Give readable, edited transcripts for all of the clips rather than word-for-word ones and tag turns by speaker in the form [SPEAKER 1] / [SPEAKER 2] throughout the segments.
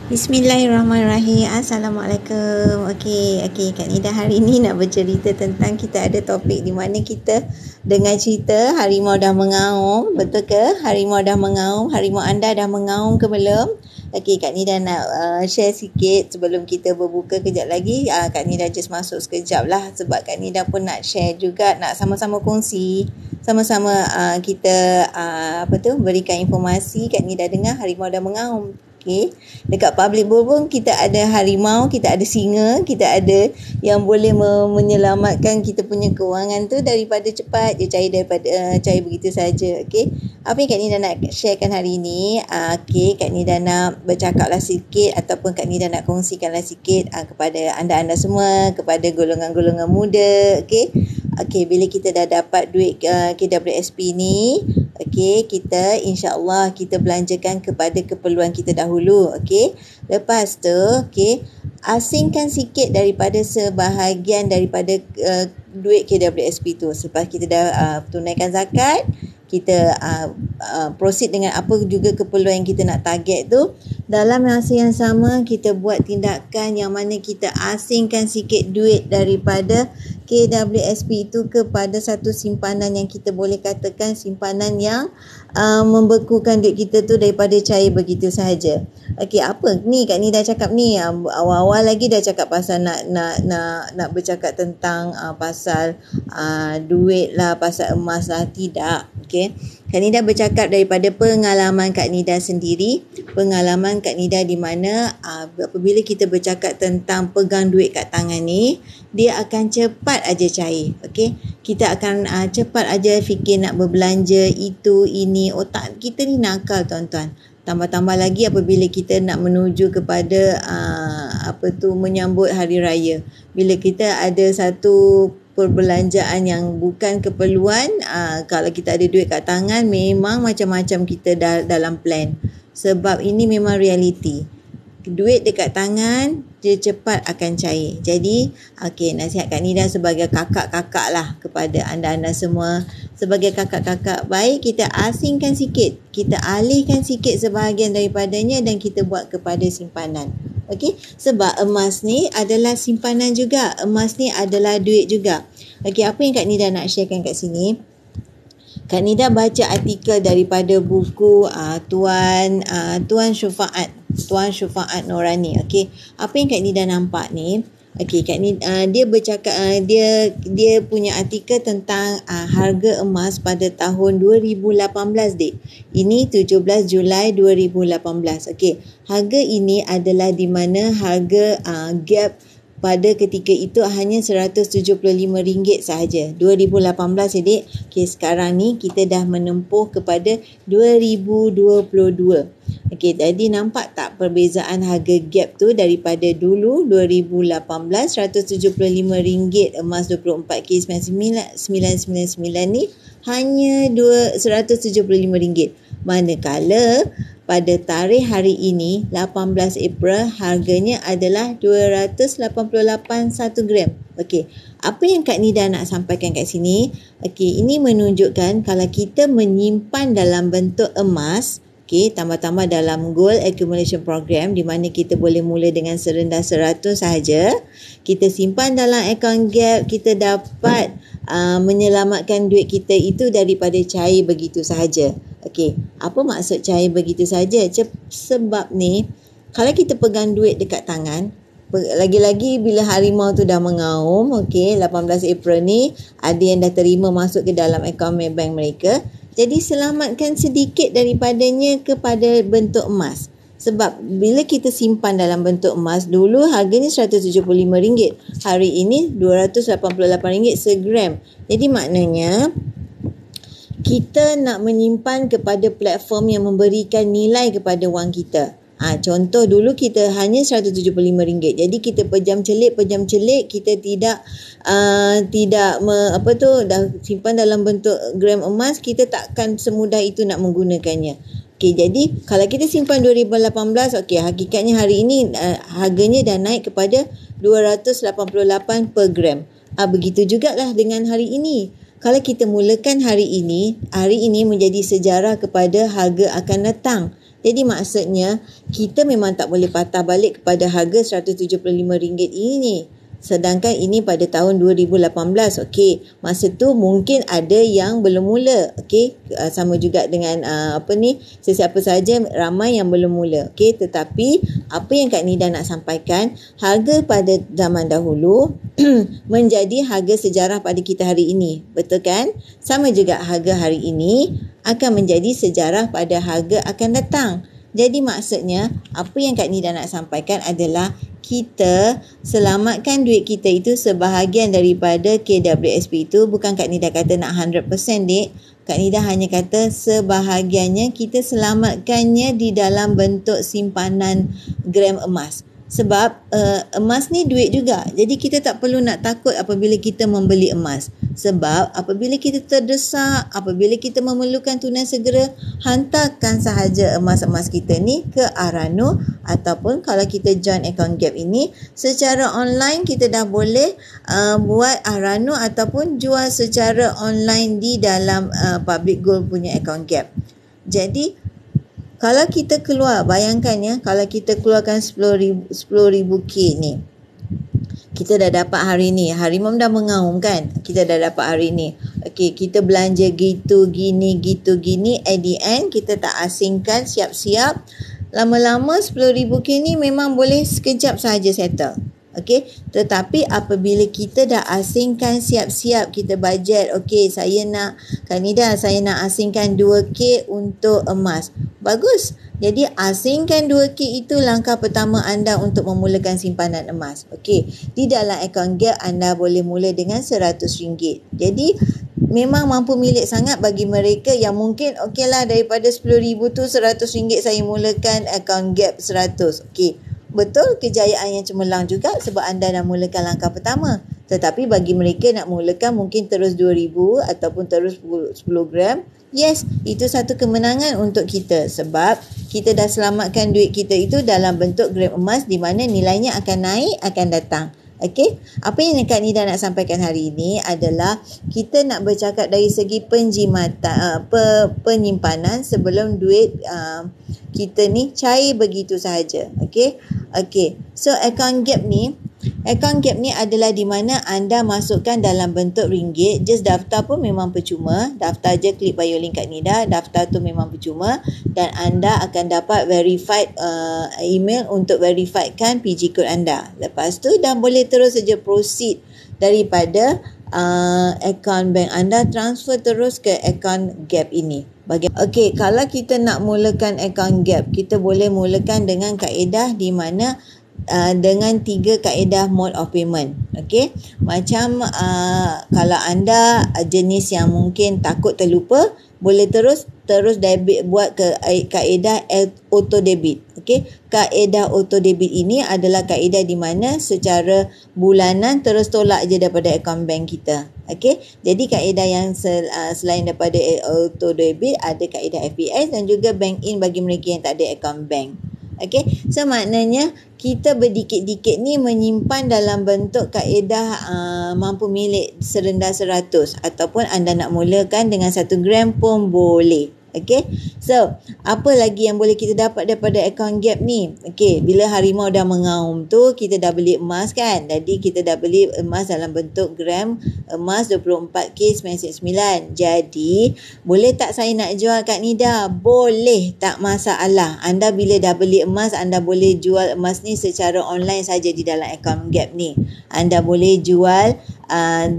[SPEAKER 1] Bismillahirrahmanirrahim. Assalamualaikum. Okey, Kak Nida hari ni nak bercerita tentang kita ada topik di mana kita dengar cerita harimau dah mengaum. Betul ke? Harimau dah mengaum. Harimau anda dah mengaum ke belum? Okey, Kak Nida nak share sikit sebelum kita berbuka kejap lagi. Kak Nida just masuk sekejap lah sebab Kak Nida pun nak share juga, nak sama-sama kongsi. Sama-sama kita berikan informasi. Kak Nida dengar harimau dah mengaum. Okay. Dekat public board kita ada harimau, kita ada singa, kita ada yang boleh menyelamatkan kita punya kewangan tu daripada cepat dia cair begitu saja. Okey. Apa yang Kak Nida nak sharekan hari ini? Okey, Kak Nida nak bercakaplah sikit ataupun Kak Nida nak kongsikanlah sikit kepada anda-anda semua, kepada golongan-golongan muda. Okey. Okey, bila kita dah dapat duit KWSP ni, okey, kita insya-Allah kita belanjakan kepada keperluan kita dahulu, okey. Lepas tu, okey, asingkan sikit daripada sebahagian daripada duit KWSP tu. Selepas kita dah tunaikan zakat, kita proceed dengan apa juga keperluan yang kita nak target tu. Dalam masa yang sama, kita buat tindakan yang mana kita asingkan sikit duit daripada KWSP itu kepada satu simpanan yang kita boleh katakan simpanan yang membekukan duit kita tu daripada cair begitu sahaja. Okey, apa ni Kak Nida cakap ni? Awal-awal lagi dah cakap pasal nak bercakap tentang pasal duit lah, pasal emas lah. Tidak. Okey. Kak Nida bercakap daripada pengalaman Kak Nida sendiri. Pengalaman Kak Nida di mana apabila kita bercakap tentang pegang duit kat tangan ni, dia akan cepat aja cair. Okey. Kita akan cepat aja fikir nak berbelanja itu, ini. Otak kita ni nakal tuan-tuan. Tambah-tambah lagi apabila kita nak menuju kepada menyambut hari raya. Bila kita ada satu perbelanjaan yang bukan keperluan, kalau kita ada duit kat tangan, memang macam-macam kita dalam plan. Sebab ini memang realiti. Duit dekat tangan, dia cepat akan cair. Jadi, okey, nasihat Kak Nida sebagai kakak-kakak lah kepada anda-anda semua. Sebagai kakak-kakak, baik kita asingkan sikit. Kita alihkan sikit sebahagian daripadanya dan kita buat kepada simpanan. Okey, sebab emas ni adalah simpanan juga. Emas ni adalah duit juga. Okey, apa yang Kak Nida nak sharekan kat sini? Kak Nida baca artikel daripada buku Tuan Syufaat Norani. Okey, apa yang Kak Nida nampak ni? Okey, Kak Nida dia bercakap dia punya artikel tentang harga emas pada tahun 2018 dek. Ini 17 Julai 2018. Okey, harga ini adalah di mana harga gap pada ketika itu hanya RM175 sahaja. 2018 ya dek. Okey, sekarang ni kita dah menempuh kepada 2022. Okey, jadi nampak tak perbezaan harga gap tu daripada dulu 2018 RM175 emas 24K 999 ni hanya RM175. Manakala pada tarikh hari ini 18 April harganya adalah 288 1 gram. Okey, apa yang Kak Nida nak sampaikan kat sini? Okey, ini menunjukkan kalau kita menyimpan dalam bentuk emas, okey, tambah-tambah dalam gold accumulation program di mana kita boleh mula dengan serendah 100 sahaja. Kita simpan dalam account gap, kita dapat menyelamatkan duit kita itu daripada cair begitu sahaja. Okey, apa maksud cair begitu saja? Sebab ni, kalau kita pegang duit dekat tangan, lagi-lagi bila harimau tu dah mengaum, okey, 18 April ni, ada yang dah terima masuk ke dalam akaun Maybank mereka. Jadi selamatkan sedikit daripadanya kepada bentuk emas. Sebab bila kita simpan dalam bentuk emas, dulu harganya RM175. Hari ini RM288 segram. Jadi maknanya, kita nak menyimpan kepada platform yang memberikan nilai kepada wang kita. Contoh dulu kita hanya RM175. Jadi kita pejam celik, kita dah simpan dalam bentuk gram emas, kita takkan semudah itu nak menggunakannya. Okey, jadi kalau kita simpan 2018, okey, hakikatnya hari ini harganya dah naik kepada 288 per gram. Begitu jugalah dengan hari ini. Kalau kita mulakan hari ini menjadi sejarah kepada harga akan datang. Jadi maksudnya kita memang tak boleh patah balik kepada harga RM175 ini. Sedangkan ini pada tahun 2018. Okey, masa tu mungkin ada yang belum mula. Okey, sama juga dengan sesiapa saja, ramai yang belum mula. Okey, tetapi apa yang Kak Nida nak sampaikan, harga pada zaman dahulu menjadi harga sejarah pada kita hari ini. Betul kan? Sama juga harga hari ini akan menjadi sejarah pada harga akan datang. Jadi maksudnya apa yang Kak Nida nak sampaikan adalah kita selamatkan duit kita itu sebahagian daripada KWSP itu. Bukan Kak Nida kata nak 100% dek. Kak Nida hanya kata sebahagiannya kita selamatkannya di dalam bentuk simpanan gram emas. Sebab emas ni duit juga. Jadi kita tak perlu nak takut apabila kita membeli emas. Sebab apabila kita terdesak, apabila kita memerlukan tunai segera, hantarkan sahaja emas-emas kita ni ke Arano, ataupun kalau kita join account Gap ini secara online, kita dah boleh buat Arano ataupun jual secara online di dalam Public Gold punya account Gap. Jadi kalau kita keluar, bayangkan ya, kalau kita keluarkan 10,000 K ni, kita dah dapat hari ni. Harimau dah mengaum kan? Kita dah dapat hari ni. Okey, kita belanja gitu gini. At the end, kita tak asingkan, siap-siap. Lama-lama 10,000 K ni memang boleh sekejap sahaja settle. Okey, tetapi apabila kita dah asingkan, siap-siap kita bajet, okey, saya nak asingkan 2K untuk emas. Bagus. Jadi asingkan 2K itu langkah pertama anda untuk memulakan simpanan emas. Okey, di dalam akaun Gap anda boleh mula dengan RM100. Jadi memang mampu milik sangat bagi mereka yang mungkin okeylah daripada 10,000 tu RM100 saya mulakan akaun Gap 100. Okey. Betul, kejayaan yang cemerlang juga sebab anda dah mulakan langkah pertama. Tetapi bagi mereka nak mulakan mungkin terus 2,000 ataupun terus 10 gram. Yes, itu satu kemenangan untuk kita sebab kita dah selamatkan duit kita itu dalam bentuk gram emas di mana nilainya akan naik, akan datang. Okey, apa yang Kak Nida nak sampaikan hari ini adalah kita nak bercakap dari segi penyimpanan sebelum duit kita ni cair begitu sahaja. Okey. So account Gap ni adalah di mana anda masukkan dalam bentuk ringgit. Just daftar pun memang percuma. Daftar je, klik bio link Kak Nida. Daftar tu memang percuma dan anda akan dapat verified email untuk verifiedkan PG code anda. Lepas tu dah boleh terus saja proceed daripada akaun bank anda, transfer terus ke akaun Gap ini. Okey, kalau kita nak mulakan akaun Gap, kita boleh mulakan dengan kaedah di mana dengan 3 kaedah mode of payment. Okey, macam kalau anda jenis yang mungkin takut terlupa, boleh terus debit, buat ke kaedah auto debit. Okey, kaedah auto debit ini adalah kaedah di mana secara bulanan terus tolak je daripada akaun bank kita. Okey, jadi kaedah yang selain daripada auto debit, ada kaedah FPS dan juga bank in bagi mereka yang tak ada akaun bank. Okey, so maknanya kita berdikit-dikit ni menyimpan dalam bentuk kaedah mampu milik serendah 100 ataupun anda nak mulakan dengan 1 gram pun boleh. Okey, so apa lagi yang boleh kita dapat daripada akaun Gap ni? Okey, bila harimau dah mengaum tu, kita dah beli emas kan? Jadi kita dah beli emas dalam bentuk gram emas 24K99. Jadi boleh tak saya nak jual Kak Nida? Boleh, tak masalah. Anda bila dah beli emas, anda boleh jual emas ni secara online saja di dalam akaun Gap ni. Anda boleh jual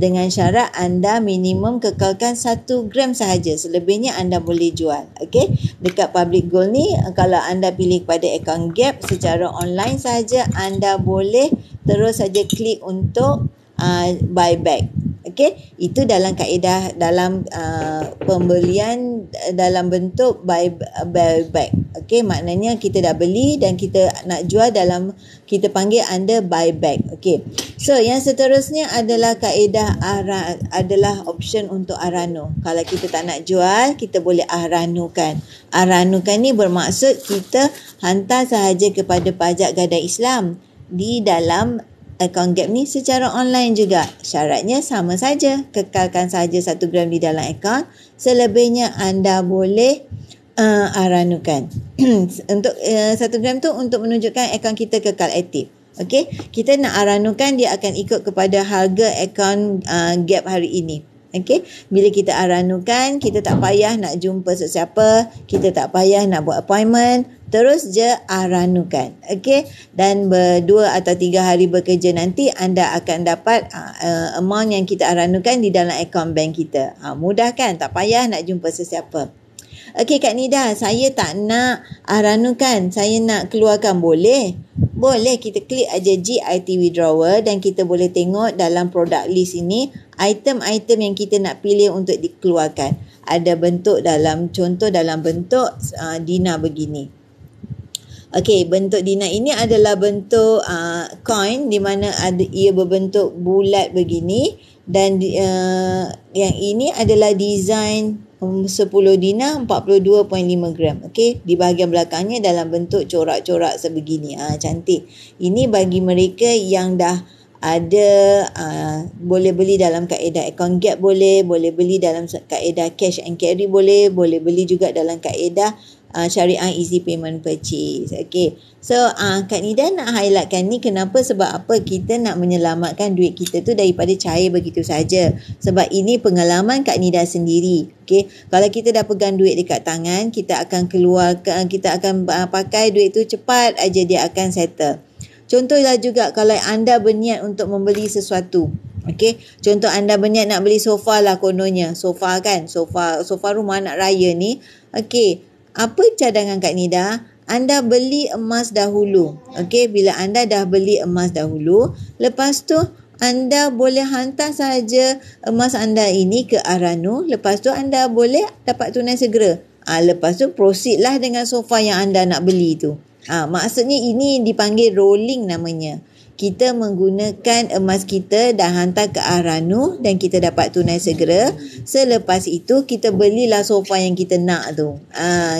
[SPEAKER 1] dengan syarat anda minimum kekalkan 1 gram sahaja. Selebihnya anda boleh jual. Okey, dekat Public Gold ni kalau anda pilih pada akaun Gap secara online saja, anda boleh terus saja klik untuk buyback. Okey, itu dalam kaedah dalam pembelian dalam bentuk buyback. Okey, maknanya kita dah beli dan kita nak jual dalam, kita panggil anda buyback. Okey. So, yang seterusnya adalah kaedah adalah option untuk Arano. Kalau kita tak nak jual, kita boleh Aranokan. Aranokan ni bermaksud kita hantar sahaja kepada pajak gadai Islam di dalam akaun Gap ni secara online juga. Syaratnya sama saja, kekalkan saja 1 gram di dalam akaun. Selebihnya anda boleh Aranukan. Untuk 1 gram tu untuk menunjukkan akaun kita kekal aktif. Okey, kita nak aranukan, dia akan ikut kepada harga akaun Gap hari ini. Okey, bila kita aranukan, kita tak payah nak jumpa sesiapa, kita tak payah nak buat appointment, terus je aranukan. Okey, dan 2 atau 3 hari bekerja nanti anda akan dapat amount yang kita aranukan di dalam akaun bank kita. Mudah kan? Tak payah nak jumpa sesiapa. Okey Kak Nida, saya tak nak aranukan, saya nak keluarkan, boleh? Boleh, kita klik aja GIT withdrawal dan kita boleh tengok dalam product list ini item-item yang kita nak pilih untuk dikeluarkan. Ada bentuk dalam, contoh dalam bentuk Dina begini. Okey, bentuk Dina ini adalah bentuk coin di mana ia berbentuk bulat begini, dan yang ini adalah design 10 Dina 42.5 gram. Okey, di bahagian belakangnya dalam bentuk corak-corak sebegini. Cantik. Ini bagi mereka yang dah ada boleh beli dalam kaedah akaun Gap, boleh beli dalam kaedah cash and carry, boleh beli juga dalam kaedah syariah easy payment purchase. Okay, so Kak Nida nak highlightkan ni kenapa, sebab apa kita nak menyelamatkan duit kita tu daripada cair begitu saja. Sebab ini pengalaman Kak Nida sendiri. Okay, kalau kita dah pegang duit dekat tangan, kita akan keluarkan, kita akan pakai duit tu cepat aja dia akan settle. Contohlah juga kalau anda berniat untuk membeli sesuatu. Okey, contoh anda berniat nak beli sofa lah kononnya. Sofa kan, sofa rumah anak raya ni. Okey, apa cadangan Kak Nida? Anda beli emas dahulu. Okey, bila anda dah beli emas dahulu, lepas tu anda boleh hantar saja emas anda ini ke Aranu. Lepas tu anda boleh dapat tunai segera. Lepas tu proceed lah dengan sofa yang anda nak beli tu. Maksudnya ini dipanggil rolling namanya. Kita menggunakan emas kita dan hantar ke Aranu dan kita dapat tunai segera. Selepas itu kita belilah sofa yang kita nak tu.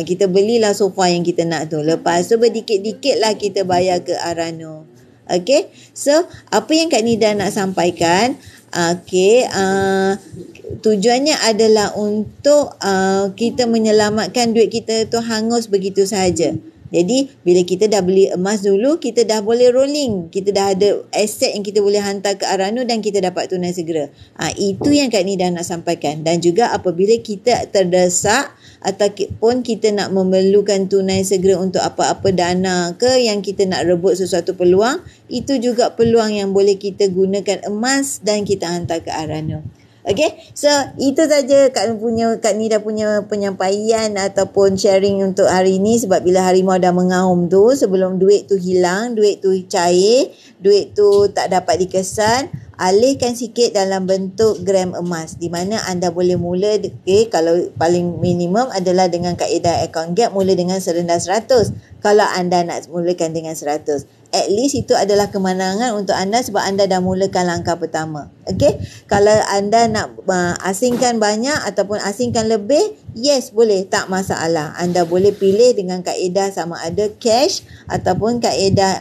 [SPEAKER 1] Kita belilah sofa yang kita nak tu. Lepas tu berdikit-dikit lah kita bayar ke Aranu. Okay, so apa yang Kak Nida nak sampaikan, tujuannya adalah untuk kita menyelamatkan duit kita tu hangus begitu saja. Jadi bila kita dah beli emas dulu, kita dah boleh rolling, kita dah ada aset yang kita boleh hantar ke Aranu dan kita dapat tunai segera. Itu yang Kak Nida nak sampaikan. Dan juga apabila kita terdesak ataupun kita nak memerlukan tunai segera untuk apa-apa dana ke, yang kita nak rebut sesuatu peluang, itu juga peluang yang boleh kita gunakan emas dan kita hantar ke Aranu. Okay, so itu saja Kak Nida punya penyampaian ataupun sharing untuk hari ini. Sebab bila harimau dah mengaum tu, sebelum duit tu hilang, duit tu cair, duit tu tak dapat dikesan, alihkan sikit dalam bentuk gram emas, di mana anda boleh mula, kalau paling minimum adalah dengan kaedah akaun Gap, mula dengan serendah 100. Kalau anda nak mulakan dengan 100, at least itu adalah kemenangan untuk anda sebab anda dah mulakan langkah pertama. Okay, kalau anda nak asingkan banyak ataupun asingkan lebih, yes, boleh, tak masalah. Anda boleh pilih dengan kaedah sama ada cash ataupun kaedah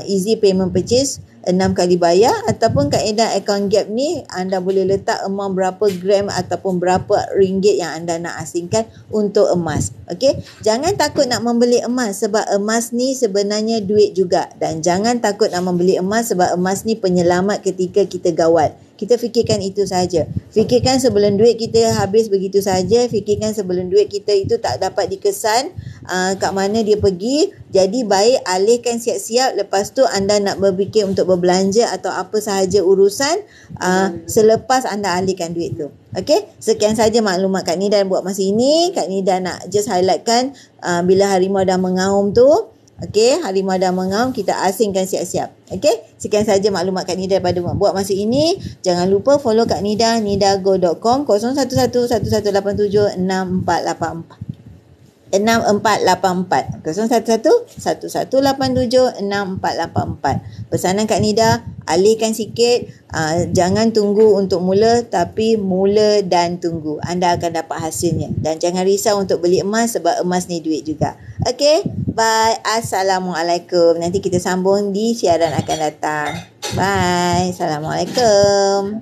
[SPEAKER 1] easy payment purchase, 6 kali bayar, ataupun kaedah akaun Gap ni anda boleh letak amount berapa gram ataupun berapa ringgit yang anda nak asingkan untuk emas. Okey, jangan takut nak membeli emas sebab emas ni sebenarnya duit juga, dan jangan takut nak membeli emas sebab emas ni penyelamat ketika kita gawat. Kita fikirkan itu saja. Fikirkan sebelum duit kita habis begitu saja. Fikirkan sebelum duit kita itu tak dapat dikesan kat mana dia pergi. Jadi baik alihkan siap-siap. Lepas tu anda nak berfikir untuk berbelanja atau apa sahaja urusan selepas anda alihkan duit tu. Okey, sekian saja maklumat Kak Nida buat masa ini. Kak Nida nak just highlightkan bila harimau dah mengaum tu. Okey, harimau dah mengaum, kita asingkan siap-siap. Okey, sekian saja maklumat Kak Nida pada buat masa ini. Jangan lupa follow Kak Nida, nidago.com 0111876484. 6484 0111876484. Pesanan Kak Nida, alihkan sikit, jangan tunggu untuk mula, tapi mula dan tunggu, anda akan dapat hasilnya. Dan jangan risau untuk beli emas sebab emas ni duit juga. Okey, bye, assalamualaikum. Nanti kita sambung di siaran akan datang. Bye, assalamualaikum.